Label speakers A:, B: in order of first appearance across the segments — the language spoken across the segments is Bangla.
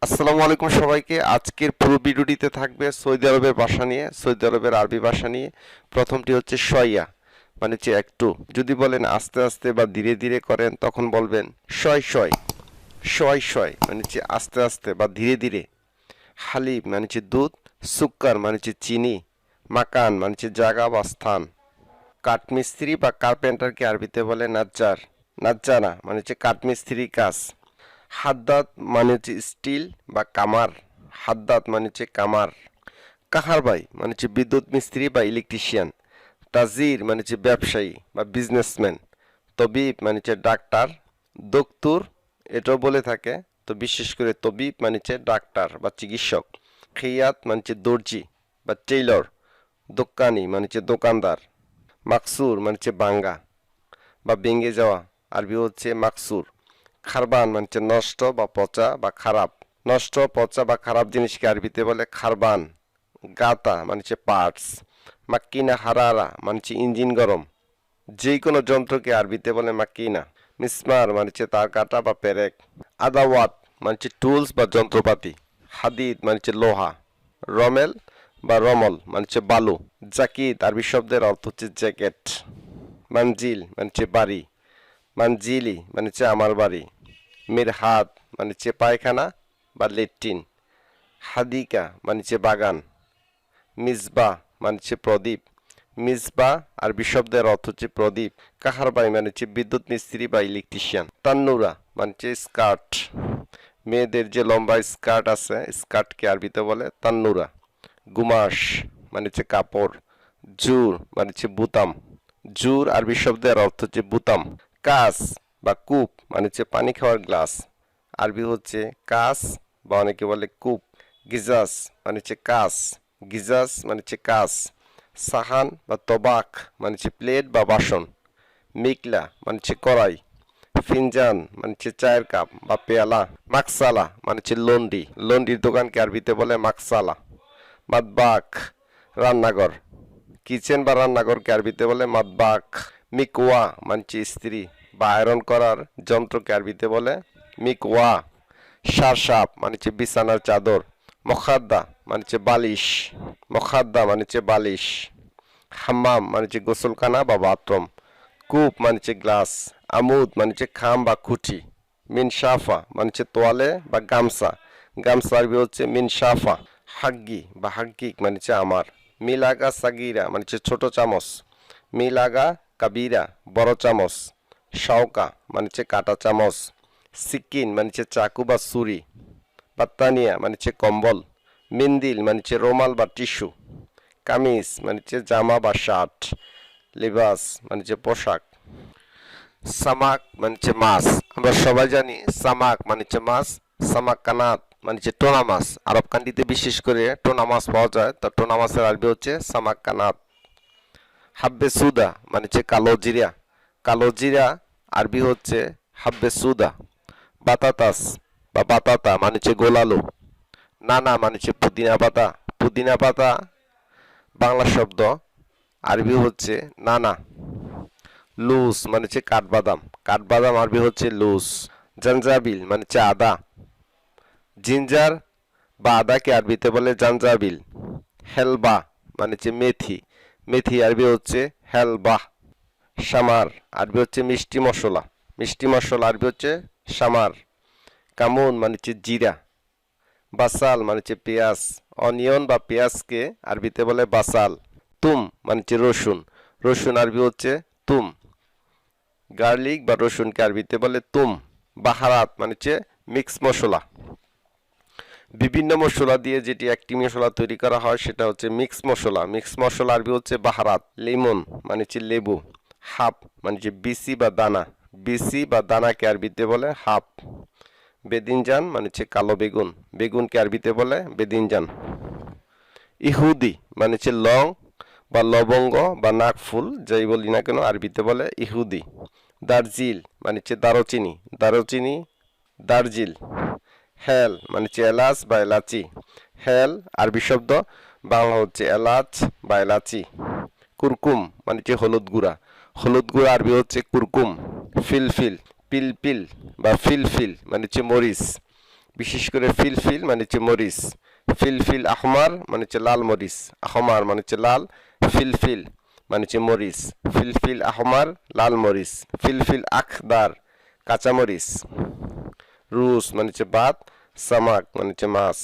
A: আসসালামু আলাইকুম সবাইকে। আজকের পুরো ভিডিওটিতে থাকবে সৌদি আরবের ভাষা নিয়ে, সৌদি আরবের আরবি ভাষা নিয়ে। প্রথমটি হচ্ছে শয়া, মানে হচ্ছে একটু। যদি বলেন আস্তে আস্তে বা ধীরে ধীরে করেন তখন বলবেন শয় শয়। শয় শয় মানে হচ্ছে আস্তে আস্তে বা ধীরে ধীরে। হালিব মানে হচ্ছে দুধ। সুক্কার মানে হচ্ছে চিনি। মাকান মানে হচ্ছে জায়গা বা স্থান। কাঠমিস্ত্রি বা কার্পেন্টারকে আরবিতে বলে নাজ্জার। নাজ্জারা মানে হচ্ছে কাঠমিস্ত্রি কাজ। হাদ্দাদ মানে হচ্ছে স্টিল বা কামার। হাদ্দাদ মানে হচ্ছে কামার। কাহারবাই মানে হচ্ছে বিদ্যুৎ মিস্ত্রি বা ইলেকট্রিশিয়ান। তাজির মানে হচ্ছে ব্যবসায়ী বা বিজনেসম্যান। তবিব মানে হচ্ছে ডাক্তার। দক্তুর এটাও বলে থাকে, তো বিশেষ করে তবিব মানে হচ্ছে ডাক্তার বা চিকিৎসক। খিয়াত মানে হচ্ছে দর্জি বা টেইলর। দোকানি মানে হচ্ছে দোকানদার। মাকসুর মানে হচ্ছে বাঙ্গা বা ভেঙে যাওয়া, আরবি হচ্ছে মাকসুর। খারবান মানে হচ্ছে নষ্ট বা পচা বা খারাপ। নষ্ট পচা বা খারাপ জিনিসকে আরবিতে বলে খারবান। গাতা মানে হচ্ছে পার্টস। মাক্কিনা হারারা মানে হচ্ছে ইঞ্জিন গরম। যে কোনো যন্ত্রকে আরবিতে বলে মাক্কিনা। মিসমার মানে হচ্ছে তার কাটা বা পেরেক। আদাওয়াত মানে হচ্ছে টুলস বা যন্ত্রপাতি। হাদিদ মানে হচ্ছে লোহা। রমেল বা রমল মানে হচ্ছে বালু। জাকিত আরবি শব্দের অর্থ হচ্ছে জ্যাকেট। মানজিল মানে হচ্ছে বাড়ি। মানজিলি মানে হচ্ছে আমার বাড়ি। মিরহাদ মানে হচ্ছে পায়খানা বা লেট্রিন। হাদিকা মানে হচ্ছে বাগান। মিসবাহ মানে হচ্ছে প্রদীপ। মিসবাহ আরবি শব্দের অর্থ হচ্ছে প্রদীপ। কাহারবাই মানে হচ্ছে বিদ্যুৎ মিস্ত্রি বা ইলেকট্রিশিয়ান। তান্নুরা মানে হচ্ছে স্কার্ট। মেয়েদের যে লম্বা স্কার্ট আছে, স্কার্টকে আরবিতে বলে তান্নুরা। গুমাশ মানে হচ্ছে কাপড়। জুর মানে হচ্ছে বুতাম। জুর আরবি শব্দের অর্থ হচ্ছে বুতাম। কাস বা কূপ মানে হচ্ছে পানি খাওয়ার গ্লাস। আরবি হচ্ছে কাস বা অনেকে বলে কূপ। গিজাস মানে হচ্ছে কাস। গিজাস মানে হচ্ছে কাস। সাহান বা তবাক মানে হচ্ছে প্লেট বা বাসন। মিকলা মানে হচ্ছে কড়াই। ফিনজান মানে হচ্ছে চায়ের কাপ বা পেয়ালা। মাকসালা মানে হচ্ছে লন্ডি। লন্ডির দোকানকে আরবিতে বলে মাকসালা। মাতবাক রান্নাঘর। কিচেন বা রান্নাঘরকে আরবিতে বলে মাতবাক। মিকওয়া মানে হচ্ছে ইস্ত্রি বা আয়রন করার যন্ত্রকে আরবিতে বলে মিকওয়া। সারসাপ মানে হচ্ছে বিছানার চাদর। মখাদ্দা মানে হচ্ছে বালিশ। মখাদ্দা মানে হচ্ছে বালিশ। হাম্মাম মানে হচ্ছে গোসলখানা বা বাথরুম। কূপ মানে হচ্ছে গ্লাস। আমুদ মানে হচ্ছে খাম বা খুঁটি। মিনসাফা মানে হচ্ছে তোয়ালে বা গামছা। গামছা আরবি হচ্ছে মিনসাফা। হাগ্গি বা হাগ্গিক মানে হচ্ছে আমার। মিলাগা সাগিরা মানে হচ্ছে ছোট চামচ। মিলাগা কাবিরা বড় চামচ। শাওকা মানে হচ্ছে কাটা চামচ। সিকিন মানে হচ্ছে চাকু বা ছুরি। বাত্তানিয়া মানে হচ্ছে কম্বল। মিন্দিল মানে হচ্ছে রোমাল বা টিস্যু। কামিজ মানে হচ্ছে জামা বা শার্ট। লিবাস মানে হচ্ছে পোশাক। সামাক মানে হচ্ছে মাছ। আমরা সবাই জানি সামাক মানে হচ্ছে মাছ। সামাক কানাত মানে হচ্ছে টোনা মাছ। আরব কান্ট্রিতে বিশেষ করে টোনা মাছ পাওয়া যায়, তো টোনা মাছের আরবি হচ্ছে সামাক কানাত। হাব্বে সুদা মানে হচ্ছে কালো জিরা। কালো জিরা আরবি হচ্ছে হাব্বে সুদা। বাতাতাস বা বাতাতা মানে হচ্ছে গোলালু। নানা মানে হচ্ছে পুদিনা পাতা। পুদিনা পাতা বাংলা শব্দ, আরবি হচ্ছে নানা। লুস মানে হচ্ছে কাঠবাদাম। কাঠবাদাম আরবি হচ্ছে লুস। জাঞ্জাবিল মানে হচ্ছে আদা। জিঞ্জার বা আদাকে আরবিতে বলে জাঞ্জাবিল। হেলবা মানে হচ্ছে মেথি। মেথি আরবি হচ্ছে হেলবাহ। সামার আরবি হচ্ছে মিষ্টি মশলা। মিষ্টি মশলা আরবি হচ্ছে সামার। কামুন মানে হচ্ছে জিরা। বাসাল মানে হচ্ছে পেঁয়াজ। অনিয়ন বা পেঁয়াজকে আরবিতে বলে বাসাল। তুম মানে হচ্ছে রসুন। রসুন আরবি হচ্ছে তুম। গার্লিক বা রসুনকে আরবিতে বলে তুম। বাহারাত মানে হচ্ছে মিক্স মশলা। বিভিন্ন মশলা দিয়ে যেটি একটি মশলা তৈরি করা হয় সেটা হচ্ছে মিক্স মশলা। মিক্স মশলা আরবি হচ্ছে বাহারাত। লেমন মানে হচ্ছে লেবু। হাব মানে হচ্ছে বিসি বা দানা। বিসি বা দানাকে আরবিতে বলে হাব। বেদিনজান মানে হচ্ছে কালো বেগুন। বেগুনকে আরবিতে বলে বেদিনজান। ইহুদি মানে হচ্ছে লং বা লবঙ্গ বা নাকফুল যাই বলি না কেন আরবিতে বলে ইহুদি। দার্জিল মানে হচ্ছে দারুচিনি। দারুচিনি দার্জিল। হেল মানে হচ্ছে এলাচ বা এলাচি। হেল আরবি শব্দ, বাংলা হচ্ছে এলাচ বা এলাচি। কুরকুম মানে হচ্ছে হলুদ গুঁড়া। হলুদ গুঁড়া আরবি হচ্ছে কুরকুম। ফিলফিল পিলপিল বা ফিলফিল মানে হচ্ছে মরিচ। বিশেষ করে ফিলফিল মানে হচ্ছে মরিচ, ফিলফিল আহমার মানে হচ্ছে লাল মরিচ, আহমার মানে হচ্ছে লাল, ফিলফিল মানে হচ্ছে মরিচ, ফিলফিল আহমার লাল মরিচ, ফিলফিল আখদার কাঁচা মরিচ, রুস মানে হচ্ছে ভাত, সামাক মানে হচ্ছে মাছ।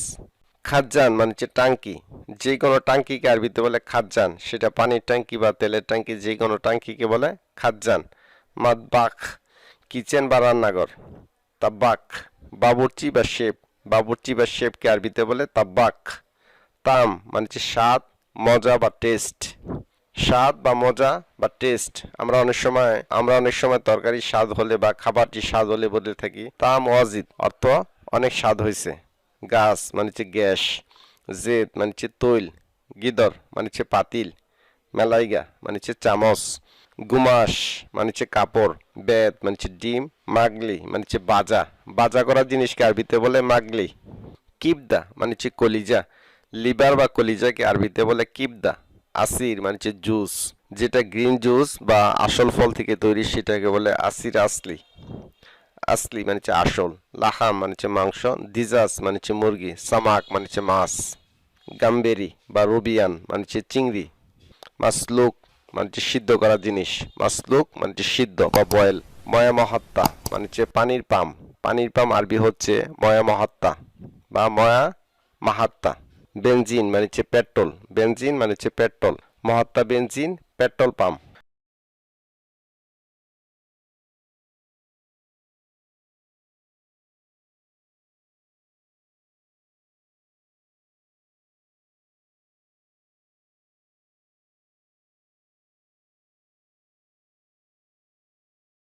A: খাজ্জান মানে হচ্ছে টাঙ্কি, যে কোনো টাঙ্কিকে আরবিতে বলে খাজ্জান, সেটা পানির ট্যাঙ্কি বা তেলের ট্যাঙ্কি, যে কোনো টাঙ্কিকে বলে খাজ্জান। মাতবাখ কিচেন বা রান্নাঘর, তাব্বাক বাবুর্চি বা শেফ, বাবুর্চি বা শেফকে আরবিতে বলে তাব্বাক। তাম মানে হচ্ছে স্বাদ, মজা বা টেস্ট, স্বাদ বা মজা বা টেস্ট। আমরা অনেক সময় তরকারি স্বাদ হলে বা খাবারটি স্বাদ হলে বলে থাকি তাম ওয়াজিদ, অর্থ অনেক স্বাদ হয়েছে। গাছ মানে হচ্ছে গ্যাস, জেদ মানে হচ্ছে তৈল, গিদর মানে হচ্ছে পাতিল, মেলাইগা মানে হচ্ছে চামচ, গুমাস মানে হচ্ছে কাপড়, বেত মানে হচ্ছে ডিম, মাগলি মানে হচ্ছে বাজা, বাজা করা জিনিসকে আরবিতে বলে মাগলি। কিবদা মানে হচ্ছে কলিজা, লিভার বা কলিজাকে আরবিতে বলে কিবদা। আসির মানে হচ্ছে জুস, যেটা গ্রিন জুস বা আসল ফল থেকে তৈরি সেটাকে বলে আসির আসলি, আসলি মানে হচ্ছে আসল। লাহাম মানে হচ্ছে মাংস, দিজাস মানে হচ্ছে মুরগি, সামাক মানে হচ্ছে মাছ, গাম্বেরি বা রুবিয়ান মানে হচ্ছে চিংড়ি, মাসলুক মানে হচ্ছে সিদ্ধ করা জিনিস, মাসলুক মানে হচ্ছে সিদ্ধ বা বয়েল। ময়া মহাত্তা মানে হচ্ছে পানির পাম্প, পানির পাম্প আরবি হচ্ছে ময়া মহাত্তা বা ময়া মাহাত্তা। বেনজিন মানে হচ্ছে পেট্রোল, বেনজিন মানে হচ্ছে পেট্রোল, মহাত্তা বেনজিন পেট্রোল পাম্প।